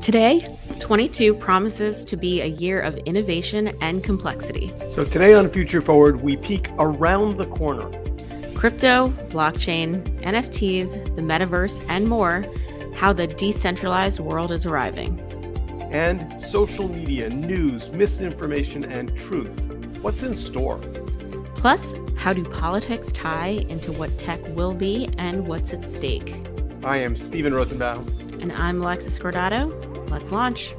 Today, 22 promises to be a year of innovation and complexity. So today on Future Forward, we peek around the corner. Crypto, blockchain, NFTs, the metaverse, and more, how the decentralized world is arriving. And social media, news, misinformation, and truth. What's in store? Plus, how do politics tie into what tech will be and what's at stake? I am Stephen Rosenbaum. And I'm Alexa Scordato. Let's launch.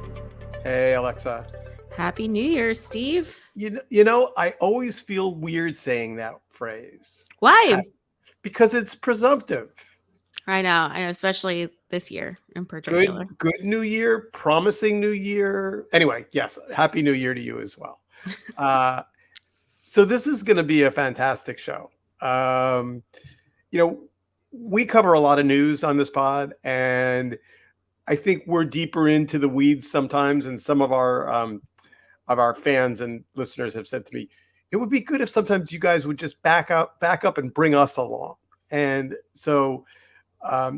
Hey, Alexa. Happy New Year, Steve. You know, I always feel weird saying that phrase. Why? Because it's presumptive. I know, especially this year in particular. Good New Year, promising New Year. Anyway, yes, Happy New Year to you as well. So this is going to be a fantastic show. We cover a lot of news on this pod, and I think we're deeper into the weeds sometimes. And some of our fans and listeners have said to me, it would be good if sometimes you guys would just back up and bring us along. And so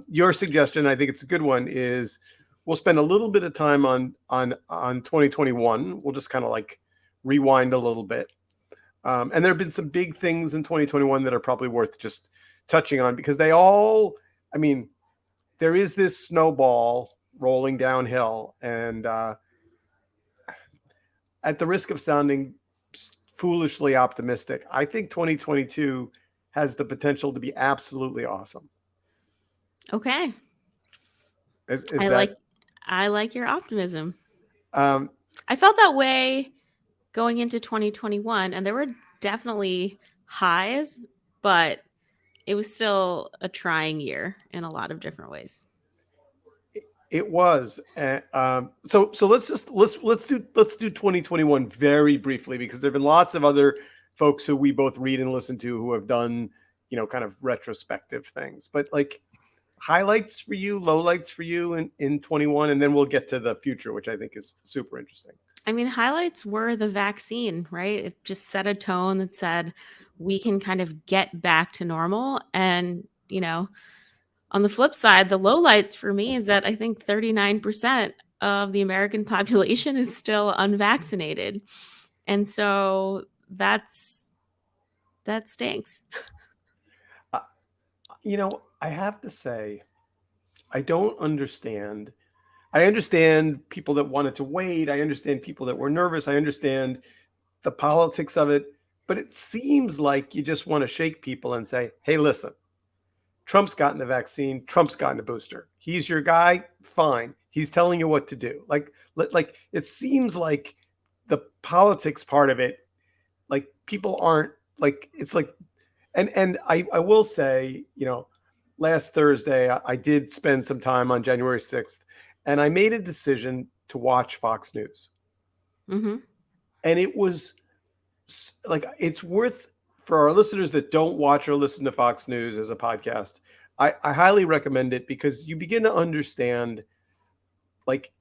your suggestion, I think it's a good one, is we'll spend a little bit of time on 2021. We'll just kind of like rewind a little bit. And there have been some big things in 2021 that are probably worth just touching on, because there is this snowball rolling downhill, and at the risk of sounding foolishly optimistic, I think 2022 has the potential to be absolutely awesome. Okay. I like your optimism. I felt that way going into 2021, and there were definitely highs, but it was still a trying year in a lot of different ways. It was. So let's do 2021 very briefly, because there've been lots of other folks who we both read and listen to who have done, kind of retrospective things. But like highlights for you, lowlights for you in 21, and then we'll get to the future, which I think is super interesting. Highlights were the vaccine, right? It just set a tone that said we can kind of get back to normal. And, on the flip side, the lowlights for me is that I think 39% of the American population is still unvaccinated. And so that stinks. I have to say, I don't understand. I understand people that wanted to wait. I understand people that were nervous. I understand the politics of it. But it seems like you just want to shake people and say, hey, listen, Trump's gotten the vaccine. Trump's gotten a booster. He's your guy. Fine. He's telling you what to do. Like it seems like the politics part of it, like people aren't like, it's like, and I will say, last Thursday, I did spend some time on January 6th, and I made a decision to watch Fox News. Mm-hmm. And it was like, it's worth, for our listeners that don't watch or listen to Fox News as a podcast, I highly recommend it, because you begin to understand, like,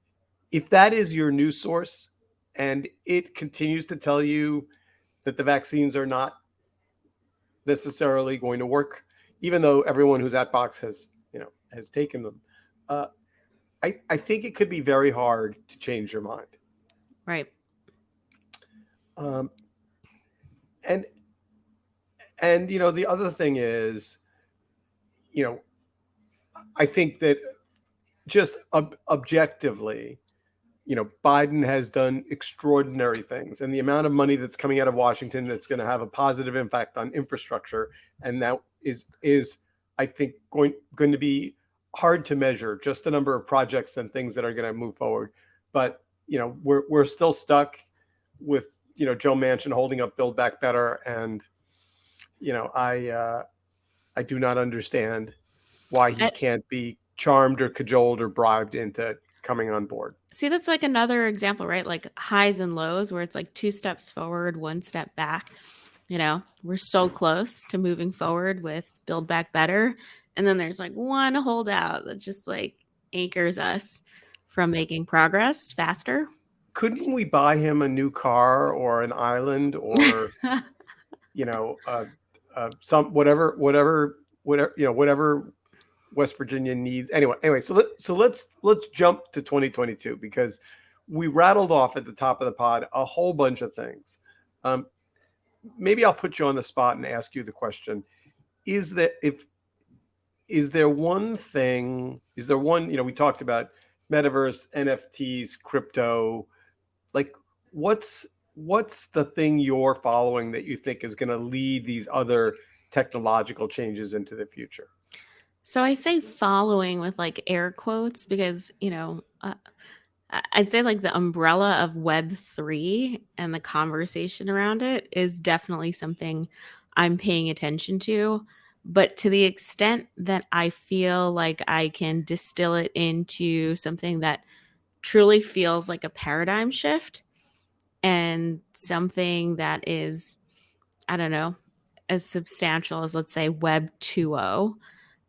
if that is your news source and it continues to tell you that the vaccines are not necessarily going to work, even though everyone who's at Fox has taken them, I think it could be very hard to change your mind. Right. And the other thing is, I think that just objectively, Biden has done extraordinary things, and the amount of money that's coming out of Washington that's going to have a positive impact on infrastructure, and that is I think going to be hard to measure, just the number of projects and things that are going to move forward. But we're still stuck with Joe Manchin holding up Build Back Better, and I do not understand why he can't be charmed or cajoled or bribed into coming on board. See, that's like another example, right? Like highs and lows, where it's like 2 steps forward, 1 step back. We're so close to moving forward with Build Back Better. And then there's like one holdout that just like anchors us from making progress faster. Couldn't we buy him a new car or an island or, some whatever West Virginia needs anyway. So let's jump to 2022 because we rattled off at the top of the pod a whole bunch of things. Um, Maybe I'll put you on the spot and ask you the question: Is that if is there one thing? Is there one? We talked about metaverse, NFTs, crypto. Like, what's what's the thing you're following that you think is going to lead these other technological changes into the future? So I say following with like air quotes because, I'd say like the umbrella of Web3 and the conversation around it is definitely something I'm paying attention to. But to the extent that I feel like I can distill it into something that truly feels like a paradigm shift and something that is, I don't know, as substantial as, let's say, Web 2.0,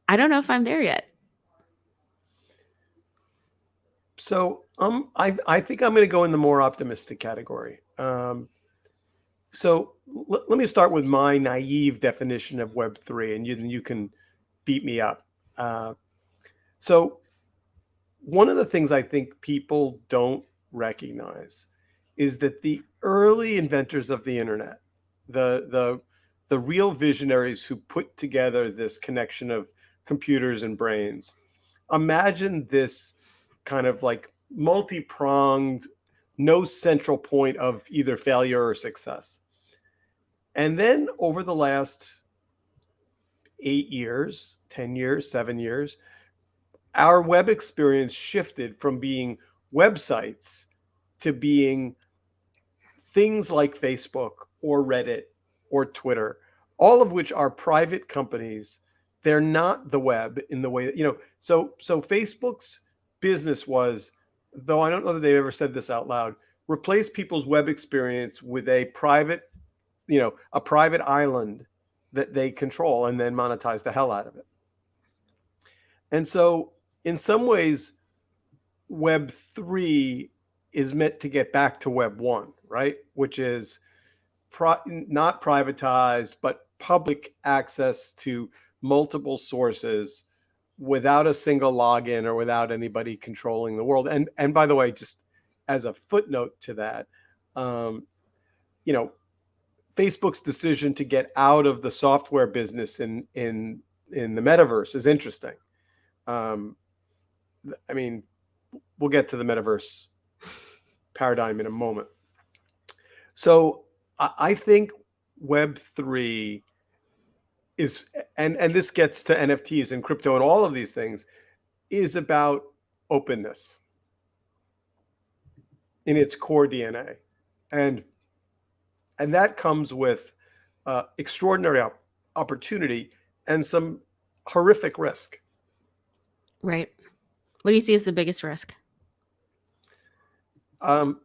I don't know if I'm there yet. So I think I'm going to go in the more optimistic category. So let me start with my naive definition of Web3, and you can beat me up. Uh, so one of the things I think people don't recognize is that the early inventors of the internet, the real visionaries who put together this connection of computers and brains, imagine this kind of like multi-pronged, no central point of either failure or success. And then over the last 8 years, 10 years, 7 years, our web experience shifted from being websites to being things like Facebook or Reddit or Twitter, all of which are private companies. They're not the web in the way that, so Facebook's business was, though I don't know that they've ever said this out loud, replace people's web experience with a private island that they control and then monetize the hell out of it. And so in some ways, Web 3 is meant to get back to Web 1, right? Which is not privatized, but public access to multiple sources without a single login or without anybody controlling the world. And by the way, just as a footnote to that, um, you know, Facebook's decision to get out of the software business in the metaverse is interesting. Um, I mean, we'll get to the metaverse paradigm in a moment. So I think Web 3 is, and this gets to NFTs and crypto and all of these things, is about openness in its core DNA. And that comes with extraordinary opportunity and some horrific risk. Right. What do you see as the biggest risk? Um,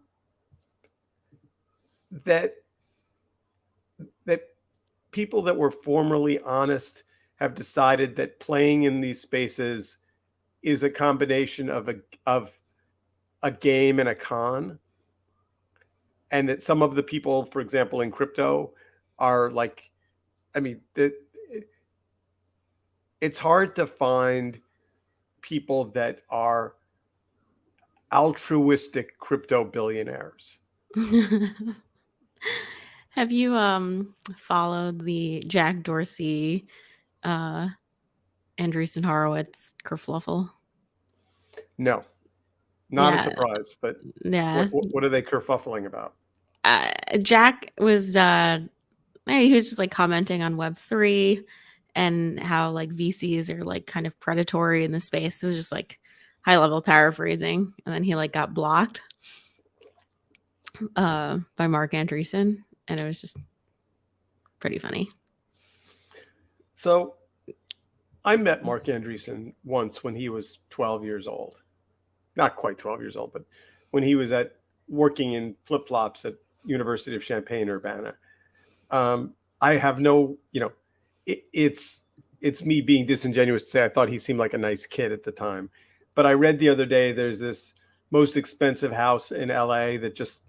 that that people that were formerly honest have decided that playing in these spaces is a combination of a game and a con, and that some of the people, for example, in crypto, are like, I mean, it's hard to find people that are altruistic crypto billionaires. Have you followed the Jack Dorsey, uh, Andreessen Horowitz kerfluffle? No, not a Yeah, surprise. But yeah. what are they kerfuffling about? Jack was he was just like commenting on Web3 and how like VCs are like kind of predatory in the space. This is just like high level paraphrasing, and then he like got blocked by Mark Andreessen, and it was just pretty funny. So I met Mark Andreessen once when he was 12 years old. Not quite 12 years old, but when he was working in flip-flops at University of Champaign-Urbana. I have no, it's me being disingenuous to say I thought he seemed like a nice kid at the time. But I read the other day there's this most expensive house in LA that just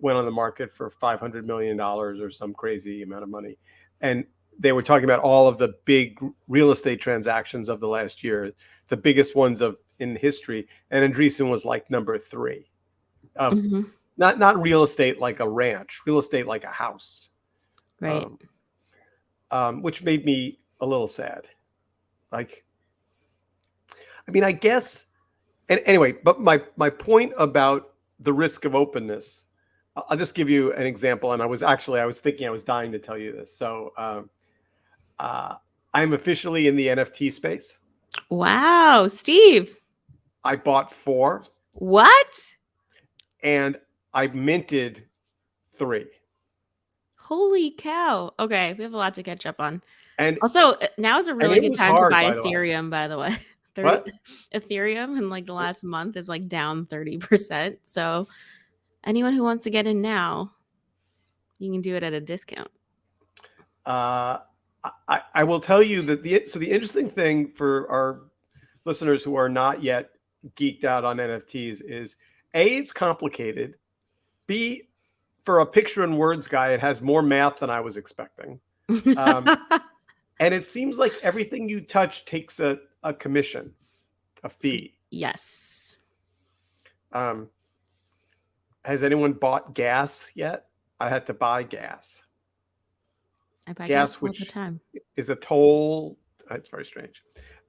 went on the market for $500 million or some crazy amount of money. And they were talking about all of the big real estate transactions of the last year, the biggest ones of in history, and Andreessen was like number 3 of Hmm. not real estate like a ranch, real estate like a house, Right. um, which made me a little sad. Like, I mean, I guess, and anyway, but my point about the risk of openness, I'll just give you an example. And I was thinking, I was dying to tell you this. So uh, I'm officially in the NFT space. Wow, Steve. I bought 4 What? and I minted 3. Holy cow. Okay, we have a lot to catch up on. And Also, now is a and really it good was time to hard, buy by the way. Ethereum, by the way. 30 What? Ethereum in like the last month is like down 30%. So anyone who wants to get in now, you can do it at a discount. Uh, I will tell you that the interesting thing for our listeners who are not yet geeked out on NFTs is A, it's complicated. B, for a picture and words guy, it has more math than I was expecting. Um, and it seems like everything you touch takes a commission, a fee. Yes. Um, has anyone bought gas yet? I had to buy gas. I buy gas Gas, all the which time. is a toll. It's very strange.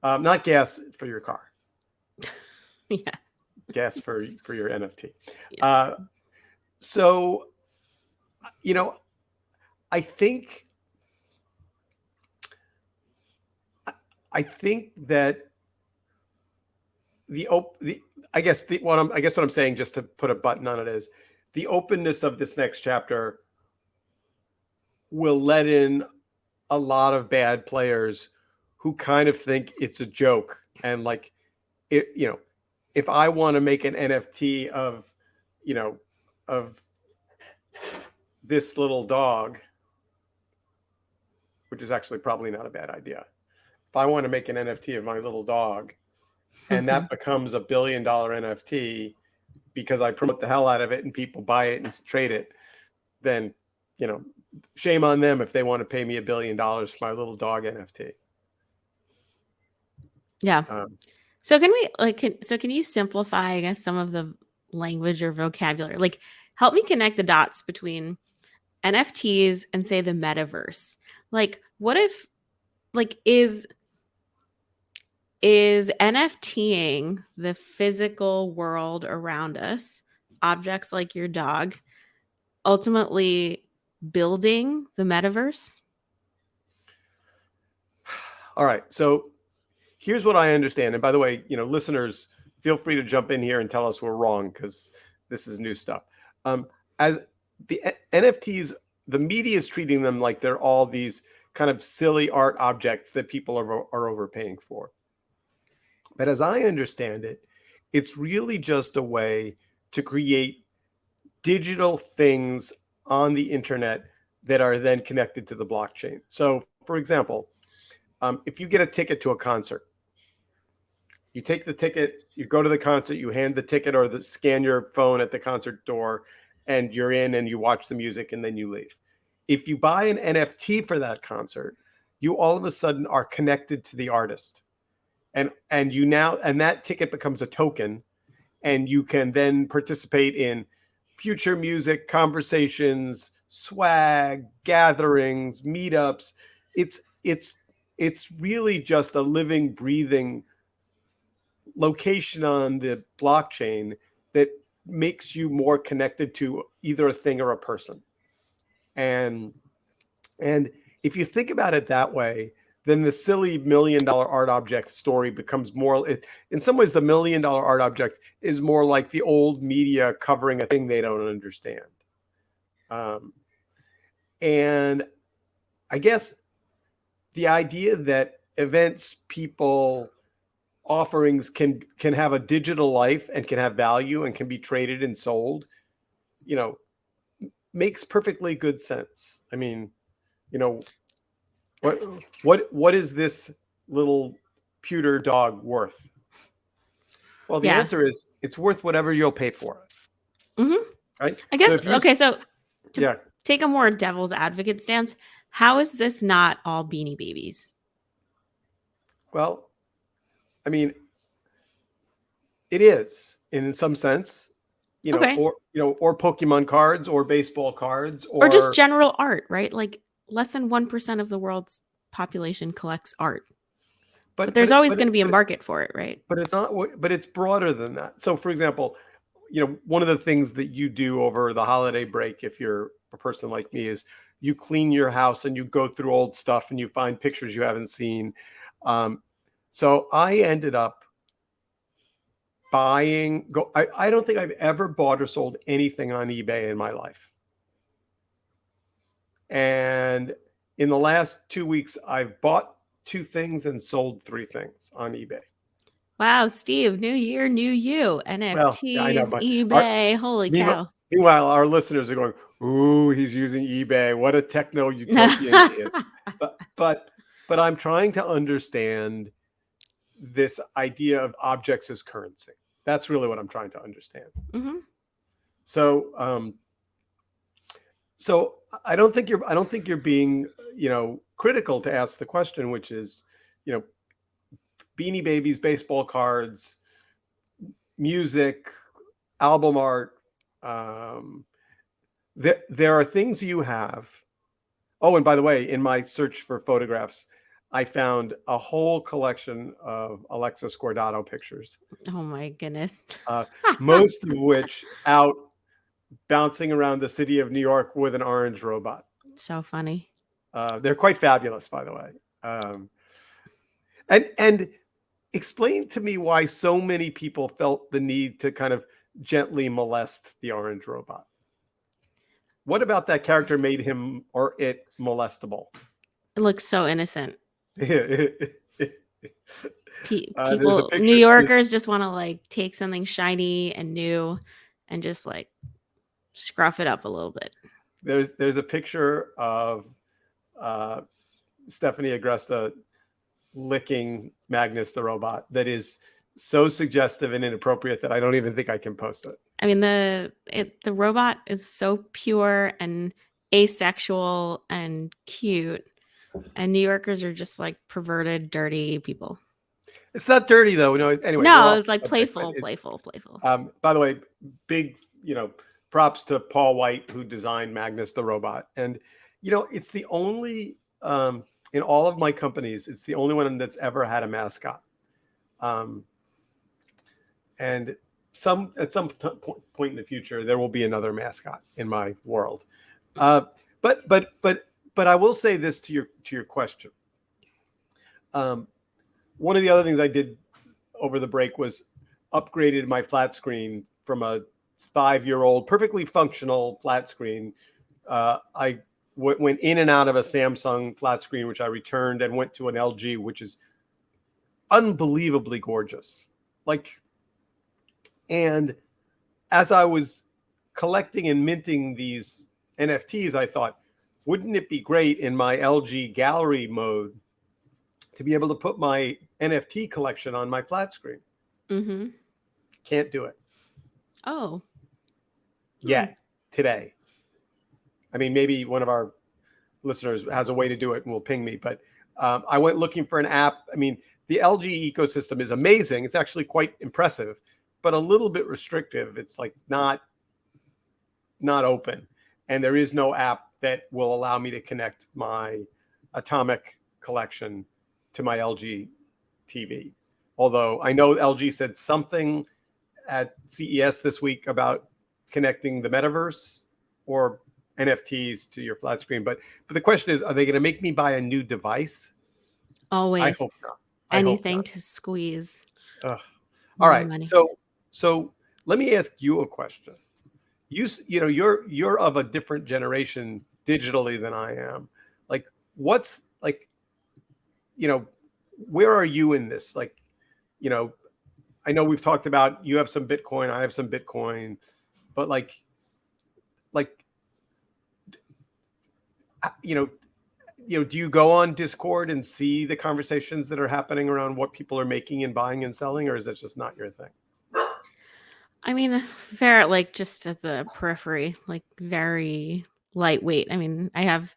Not gas for your car. Yeah. Gas for your NFT. Yeah. So, you know, I think that I guess what I'm saying, just to put a button on it, is the openness of this next chapter will let in a lot of bad players who kind of think it's a joke. And like, it, if I want to make an NFT of, of this little dog, which is actually probably not a bad idea. If I want to make an NFT of my little dog and that becomes $1 billion NFT because I promote the hell out of it and people buy it and trade it, then, shame on them if they want to pay me $1 billion for my little dog NFT. Yeah. So can we can you simplify, I guess, some of the language or vocabulary? Like, help me connect the dots between NFTs and, say, the metaverse. Like, what if, like, is NFTing the physical world around us, objects like your dog, ultimately building the metaverse? All right. So here's what I understand. And by the way, listeners, feel free to jump in here and tell us we're wrong, because this is new stuff. As the NFTs, the media is treating them like they're all these kind of silly art objects that people are overpaying for. But as I understand it, it's really just a way to create digital things on the internet that are then connected to the blockchain. So, for example, if you get a ticket to a concert, you take the ticket, you go to the concert, you hand the ticket or scan your phone at the concert door, and you're in and you watch the music and then you leave. If you buy an NFT for that concert, you all of a sudden are connected to the artist. And that ticket becomes a token, and you can then participate in future music, conversations, swag, gatherings, meetups. It's really just a living, breathing location on the blockchain that makes you more connected to either a thing or a person. And if you think about it that way, then the silly $1 million art object story becomes more. In some ways, the $1 million art object is more like the old media covering a thing they don't understand. And I guess the idea that events, people, offerings can have a digital life and can have value and can be traded and sold, makes perfectly good sense. I mean, what is this little pewter dog worth? Well, the Yeah. answer is it's worth whatever you'll pay for it. Mm-hmm. Right? I guess, So if you're, okay, so to yeah, take a more devil's advocate stance, How is this not all Beanie Babies? Well, I mean, it is in some sense, Okay. or Pokemon cards or baseball cards Or just or general art, right? Like less than 1% of the world's population collects art. But but but there's it, always but going it, to be a but it, market for it, right? but it's not what but it's broader than that. So for example, one of the things that you do over the holiday break, if you're a person like me, is you clean your house and you go through old stuff and you find pictures you haven't seen. Um, so I ended up I don't think I've ever bought or sold anything on eBay in my life. And in the last 2 weeks, I've bought two things and sold three things on eBay. Wow, Steve, new year, new you. Well, yeah, I know, NFTs, but eBay. Holy meanwhile, cow. meanwhile, our listeners are going, "Ooh, he's using eBay. What a techno utopian he is." But but I'm trying to understand this idea of objects as currency. That's really what I'm trying to understand. hmm So so I don't think you're being critical to ask the question, which is you know Beanie Babies, baseball cards, music, album art. Um, there are things you have. Oh, and by the way, in my search for photographs, I found a whole collection of Alexa Scordato pictures, Oh my goodness. uh, most of which out bouncing around the city of New York with an orange robot. So funny. They're quite fabulous, by the way. And explain to me why so many people felt the need to kind of gently molest the orange robot. What about that character made him or it molestable? It looks so innocent. There's a People, New picture. Yorkers just want to like take something shiny and new and just like scruff it up a little bit. There's a picture of uh, Stephanie Agresta licking Magnus the robot that is so suggestive and inappropriate that I don't even think I can post it. I mean, the robot is so pure and asexual and cute, and New Yorkers are just like perverted, dirty people. It's not dirty though. No. Anyway, we're No, off it's like the subject, but playful, playful, playful. by the way, big props to Paul White who designed Magnus the robot, and it's the only in all of my companies, it's the only one that's ever had a mascot. Um, and at some point in the future, there will be another mascot in my world. Uh, but I will say this to your question. Um, One of the other things I did over the break was upgraded my flat screen from a 5-year-old perfectly functional flat screen. I went in and out of a Samsung flat screen, which I returned, and went to an LG, which is unbelievably gorgeous. And as I was collecting and minting these NFTs, I thought, wouldn't it be great in my LG gallery mode to be able to put my NFT collection on my flat screen? Mm-hmm. Can't do it Oh. yet today. I mean, maybe one of our listeners has a way to do it and will ping me. But I went looking for an app. I mean, the LG ecosystem is amazing. It's actually quite impressive, but a little bit restrictive. It's like not open, and there is no app that will allow me to connect my Atomic collection to my LG TV. Although I know LG said something at CES this week about connecting the metaverse or NFTs to your flat screen. But the question is, are they going to make me buy a new device? I Always hope not. I hope anything not. to squeeze Ugh. All more right. money. So let me ask you a question. You're of a different generation digitally than I am. Like, what's like, you know, where are you in this? Like, you know, I know we've talked about you have some Bitcoin, I have some Bitcoin, but like you know, do you go on Discord and see the conversations that are happening around what people are making and buying and selling, or is that just not your thing? I mean, fair, like just at the periphery, like very lightweight. I mean, I have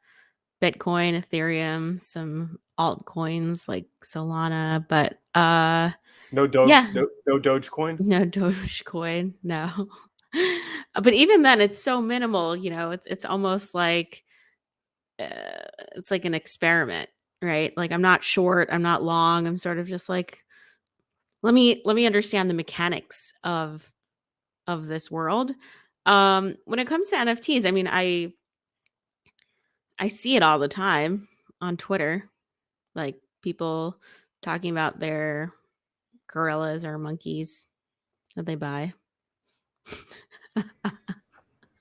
Bitcoin, Ethereum, some altcoins like Solana, but No yeah, no Dogecoin. no Dogecoin, no. But even then, it's so minimal. It's almost like it's like an experiment, right? Like I'm not short, I'm not long. I'm sort of just like let me understand the mechanics of this world. When it comes to NFTs, I mean, I see it all the time on Twitter, like people talking about their gorillas or monkeys that they buy.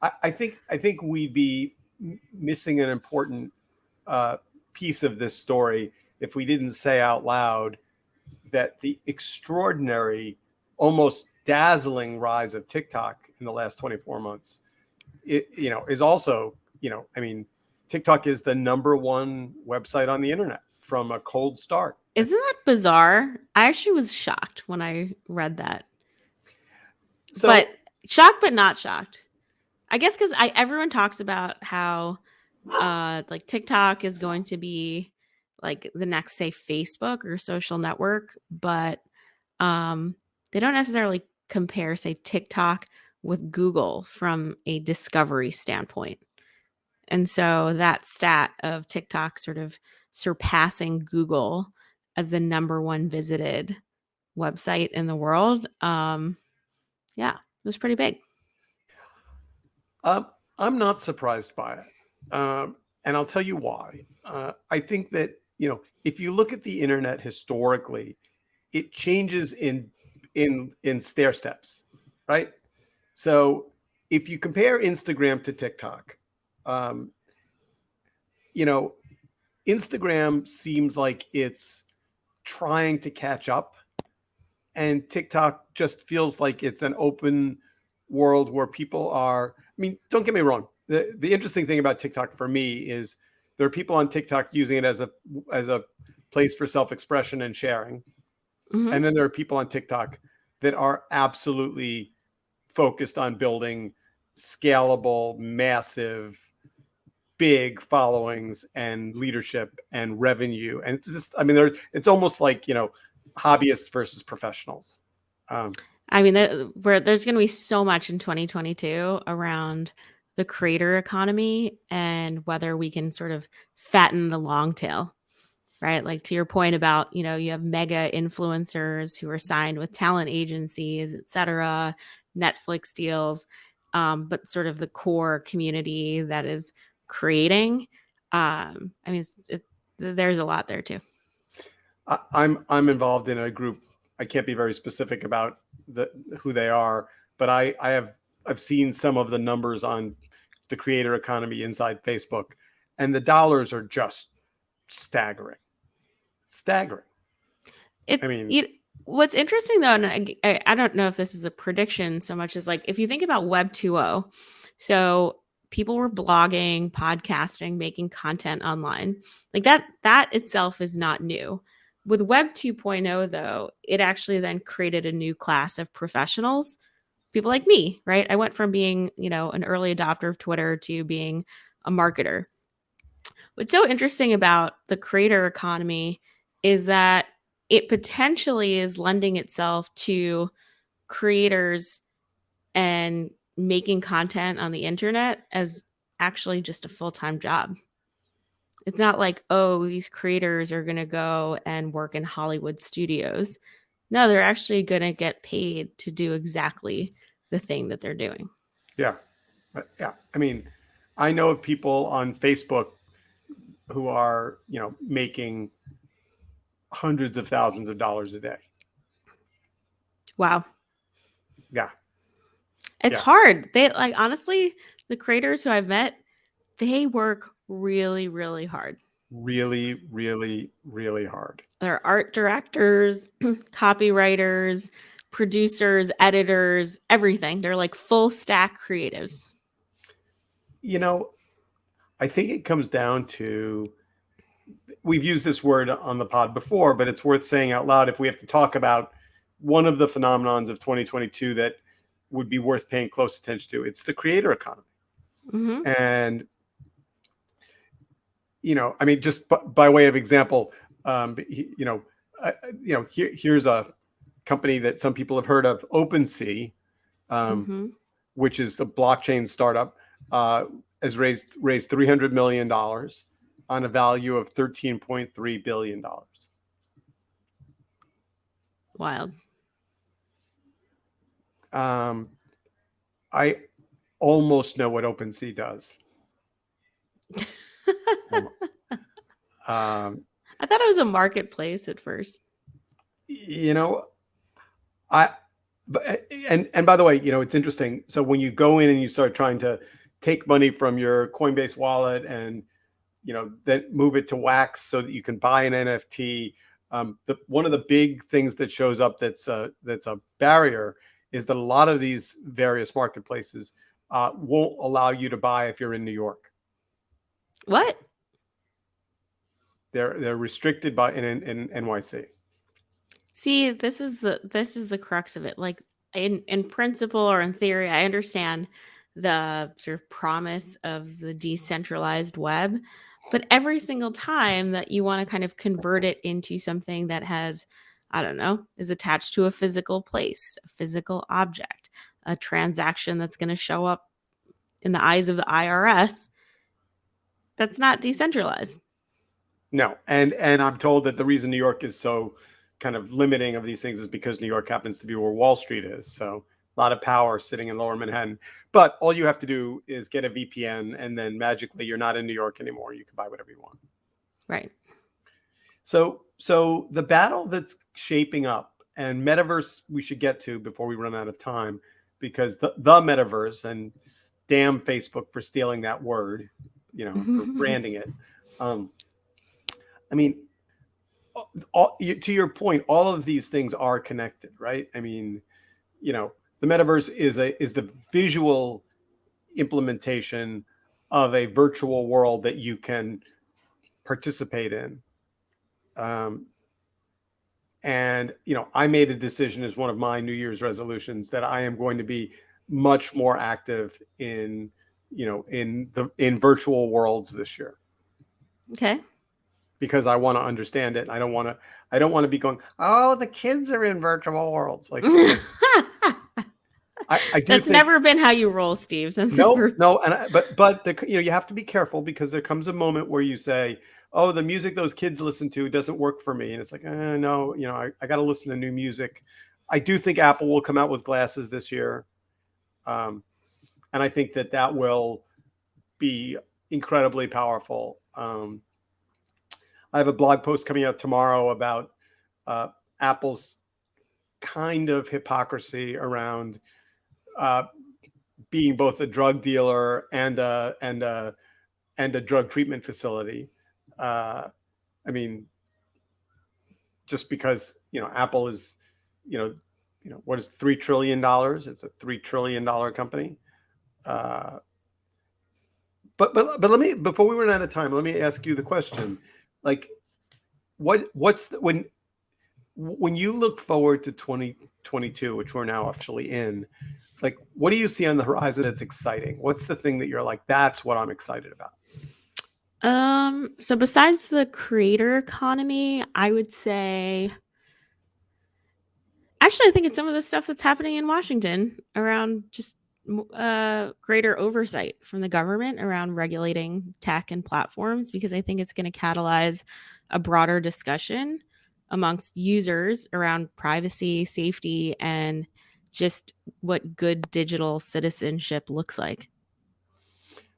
I think we'd be missing an important uh, piece of this story if we didn't say out loud that the extraordinary, almost dazzling rise of TikTok in the last 24 months, is also, I mean, TikTok is the number one website on the internet from a cold start. Isn't It's that bizarre? I actually was shocked when I read that. But so shocked but not shocked. I guess cuz everyone talks about how like TikTok is going to be like the next say Facebook or social network, but um they don't necessarily compare say TikTok with Google from a discovery standpoint. And so that stat of TikTok sort of surpassing Google as the number one visited website in the world, yeah, it was pretty big. um, I'm not surprised by it, and I'll tell you why. I think that if you look at the internet historically, it changes in stair steps, right? So if you compare Instagram to TikTok, um, you know, Instagram seems like it's trying to catch up, and TikTok just feels like it's an open world where people are. I mean, don't get me wrong. The interesting thing about TikTok for me is there are people on TikTok using it as a place for self expression and sharing, Hmm. and then there are people on TikTok that are absolutely focused on building scalable, massive, big followings and leadership and revenue. And it's just, I mean, it's almost like, hobbyists versus professionals. Um, I mean, where there's going to be so much in 2022 around the creator economy and whether we can sort of fatten the long tail, right? Like to your point about, you have mega influencers who are signed with talent agencies, et cetera, Netflix deals, but sort of the core community that is creating. I mean, there's a lot there too. I'm involved in a group. I can't be very specific about who they are, but I've seen some of the numbers on the creator economy inside Facebook, and the dollars are just staggering. Staggering. I It's mean, you What's interesting though, and I don't know if this is a prediction so much as like if you think about Web 2.0, so people were blogging, podcasting, making content online. Like that itself is not new. With Web 2.0 though, it actually then created a new class of professionals, people like me, right? I went from being, an early adopter of Twitter to being a marketer. What's so interesting about the creator economy is that it potentially is lending itself to creators and making content on the internet as actually just a full-time job. It's not like, oh, these creators are going to go and work in Hollywood studios. No, they're actually going to get paid to do exactly the thing that they're doing. yeah, yeah. I mean, I know of people on Facebook who are, making hundreds of thousands of dollars a day. Wow. Yeah, It's yeah. hard. They like honestly, the creators who I've met, they work really, really hard. Really, really, really hard. They're art directors, copywriters, producers, editors, everything. They're like full stack creatives. You know, I think it comes down to, we've used this word on the pod before, but it's worth saying out loud if we have to talk about one of the phenomenons of 2022 that would be worth paying close attention to. It's the creator economy. Hmm. And I mean, just by way of example, you know, here's a company that some people have heard of, OpenSea, um, Mhm. which is a blockchain startup, uh, has raised $300 million on a value of $13.3 billion. Wild. I almost know what OpenSea does. Almost. Um, I thought it was a marketplace at first. you know, I but and by the way, it's interesting. So when you go in and you start trying to take money from your Coinbase wallet and then move it to Wax so that you can buy an NFT, one of the big things that shows up that's a barrier is that a lot of these various marketplaces won't allow you to buy if you're in New York. What? They're restricted by in NYC. See, this is the crux of it. Like in principle or in theory, I understand the sort of promise of the decentralized web, but every single time that you want to kind of convert it into something that has, I don't know, is attached to a physical place, a physical object, a transaction that's going to show up in the eyes of the IRS, that's not decentralized. No, and I'm told that the reason New York is so kind of limiting of these things is because New York happens to be where Wall Street is. So a lot of power sitting in Lower Manhattan. But all you have to do is get a VPN, and then magically you're not in New York anymore. You can buy whatever you want. Right. So the battle that's shaping up, and metaverse we should get to before we run out of time, because the metaverse, and damn Facebook for stealing that word, for branding it. I mean, to your point, all of these things are connected, right? I mean, the metaverse is the visual implementation of a virtual world that you can participate in. And I made a decision as one of my New Year's resolutions that I am going to be much more active in in virtual worlds this year, Okay. because I want to understand it. I don't want to be going, oh, the kids are in virtual worlds. I do That's think, never been how you roll, Steve. That's no, never. no, but you have to be careful, because there comes a moment where you say, oh, the music those kids listen to doesn't work for me, and it's like, no, I got to listen to new music. I do think Apple will come out with glasses this year, and I think that will be incredibly powerful. I have a blog post coming out tomorrow about Apple's kind of hypocrisy around uh, being both a drug dealer and a drug treatment facility. I mean, just because Apple is, what is $3 trillion? It's a $3 trillion company. But let me, before we run out of time, let me ask you the question: like, when you look forward to 2022, which we're now officially in, like, what do you see on the horizon that's exciting? What's the thing that you're like, that's what I'm excited about? So besides the creator economy, I would say actually I think it's some of the stuff that's happening in Washington around just greater oversight from the government around regulating tech and platforms, because I think it's going to catalyze a broader discussion amongst users around privacy, safety, and just what good digital citizenship looks like.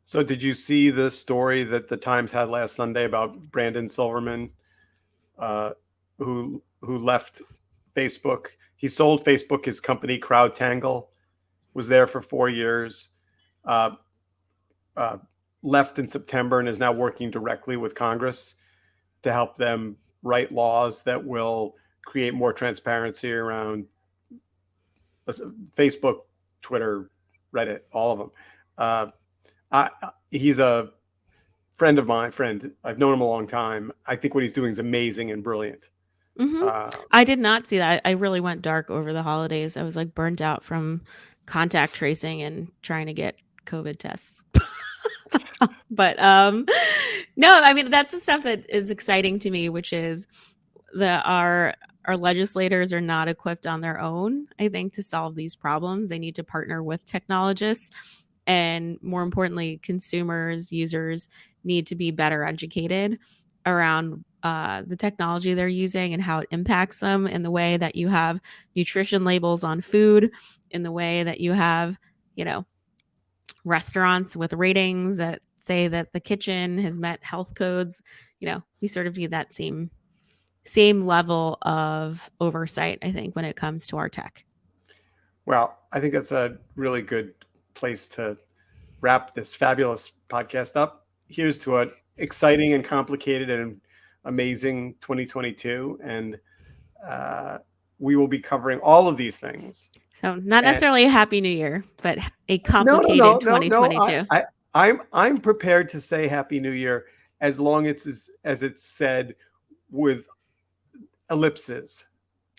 So did you see the story that the Times had last Sunday about Brandon Silverman, uh, who left Facebook? He sold Facebook. His company CrowdTangle was there for 4 years. Uh, uh, Left in September and is now working directly with Congress to help them write laws that will create more transparency around Facebook, Twitter, Reddit, all of them. He's a friend of mine. I've known him a long time. I think what he's doing is amazing and brilliant. Mhm. Uh, I did not see that. I really went dark over the holidays. I was, like, burnt out from contact tracing and trying to get COVID tests. But, No, I mean that's the stuff that is exciting to me, which is that our legislators are not equipped on their own, I think, to solve these problems. They need to partner with technologists, and more importantly, consumers, users need to be better educated around the technology they're using and how it impacts them, in the way that you have nutrition labels on food, in the way that you have, you know, restaurants with ratings that say that the kitchen has met health codes. We sort of need that same level of oversight, I think, when it comes to our tech. Well, I think that's a really good place to wrap this fabulous podcast up. Here's to an exciting and complicated and amazing 2022. And we will be covering all of these things. So, not And necessarily a happy new year, but a no, no, no, complicated no, no. 2022. I'm prepared to say Happy New Year as long as it's said with ellipses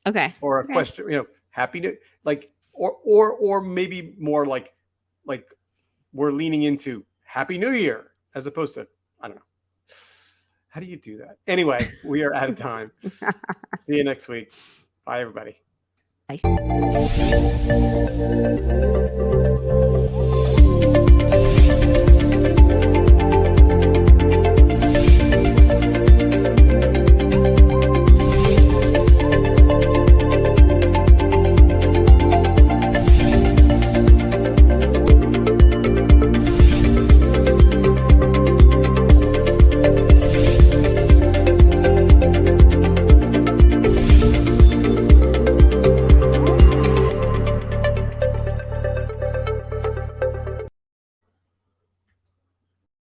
Okay. or a Okay. question. Happy New, like, or maybe more like we're leaning into Happy New Year as opposed to, I don't know. How do you do that? Anyway, we are out of time. See you next week. Bye, everybody. Bye.